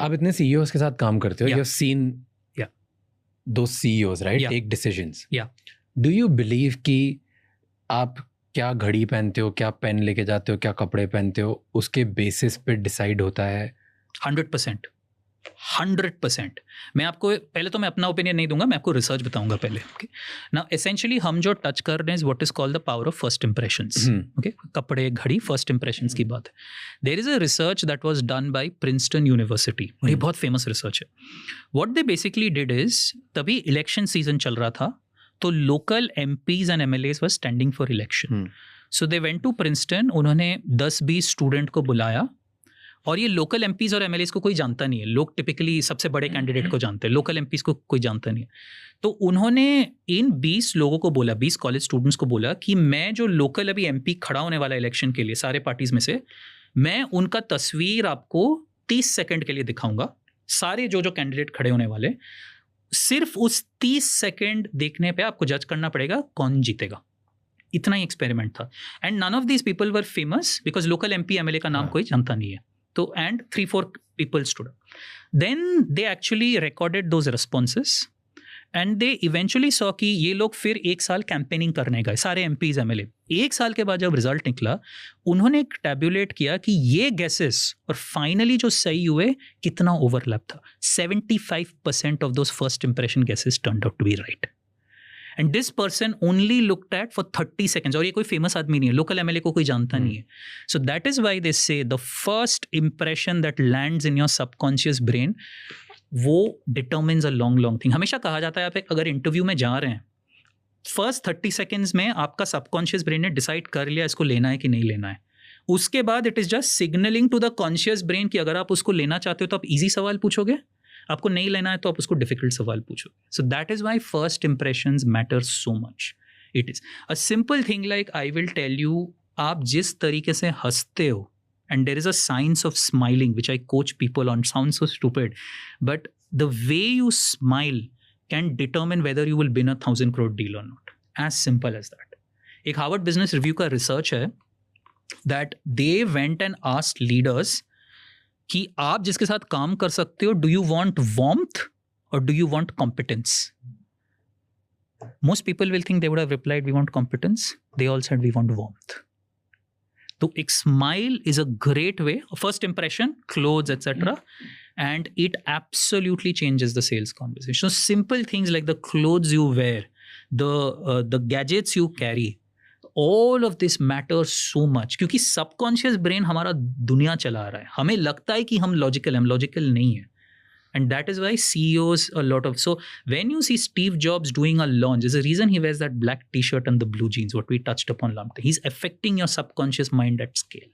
आप इतने CEOs के साथ काम करते हो, Yeah. you have seen Yeah. those CEOs, right? Yeah. Take decisions. Yeah. Do you believe कि आप क्या घड़ी पहनते हो, क्या पेन लेके जाते हो, क्या कपड़े पहनते हो, उसके बेसिस पे डिसाइड होता है? 100%. मैं आपको पहले तो मैं अपना ओपिनियन नहीं दूंगा, मैं आपको रिसर्च बताऊंगा पहले. ओके, ना एसेंशियली हम जो टच कर रहे हैं what is called the power of first impressions. Okay, कपड़े घड़ी फर्स्ट इंप्रेशंस की बात है. There is a research that was done by Princeton University, और ये बहुत फेमस रिसर्च है. What they basically did is, तभी इलेक्शन सीजन चल रहा था, तो local MPs and MLAs were standing for election. So they went to Princeton, उन्होंने 10-20 स्टूडेंट को बुलाया, और ये लोकल MPs और MLAs को कोई जानता नहीं है. लोग टिपिकली सबसे बड़े कैंडिडेट को जानते हैं, लोकल MPs को कोई जानता नहीं है. तो उन्होंने इन 20 लोगों को बोला, 20 कॉलेज स्टूडेंट्स को बोला कि मैं जो लोकल अभी MP खड़ा होने वाला इलेक्शन के लिए सारे पार्टीज में से, मैं उनका तस्वीर आपको 30 सेकंड के लिए दिखाऊंगा. सारे जो कैंडिडेट खड़े होने वाले, सिर्फ उस 30 सेकंड देखने पे आपको जज करना पड़ेगा कौन जीतेगा. इतना ही एक्सपेरिमेंट था. And none of these people were famous because local MP MLA का नाम कोई जानता नहीं है. तो and 3-4 people stood up. Then they actually recorded those responses and they eventually saw कि ये लोग फिर 1 साल कैंपेनिंग करने गए, सारे MPs MLA. 1 साल के बाद जब रिजल्ट निकला, उन्होंने टैब्यूलेट किया कि ये गेसेस और फाइनली जो सही हुए कितना ओवरलैप था. 75% of those first impression guesses turned out to be right. And this person only looked at for 30 seconds. और ये कोई फेमस आदमी नहीं है, लोकल MLA को कोई जानता नहीं है. So that is why they say the first impression that lands in your subconscious brain, वो determines a long thing. हमेशा कहा जाता है, आप अगर इंटरव्यू में जा रहे हैं, फर्स्ट 30 सेकेंड्स में आपका सबकॉन्शियस ब्रेन ने डिसाइड कर लिया इसको लेना है कि नहीं लेना है. उसके बाद it is just signalling to the conscious brain कि अगर आप उसको लेना चाहते हो तो आप इजी सवाल पूछोगे, आपको नहीं लेना है तो आप उसको डिफिकल्ट सवाल पूछोगे. So that is why first impressions matter so much. It is a simple thing like I will tell you, आप जिस तरीके से हंसते हो, and there is a science of smiling which I coach people on. Sounds so stupid, but the way you smile can determine whether you will win a 1,000 crore deal or not. As simple as that. एक Harvard Business Review का research है that they went and asked leaders कि आप जिसके साथ काम कर सकते हो, do you want warmth or do you want competence? Most people will think they would have replied, we want competence. They all said, we want warmth. तो एक smile is a great way, first impression, clothes, etc. And it absolutely changes the sales conversation. So simple things like the clothes you wear, the gadgets you carry, all of this matters so much. क्योंकि subconscious brain हमारा दुनिया चला रहा है. हमें लगता है कि हम logical, हम logical नहीं है. And that is why CEOs a lot of, so when you see Steve Jobs doing a launch, there's a reason he wears that black t-shirt and the blue jeans, what we touched upon last time. He's affecting your subconscious mind at scale.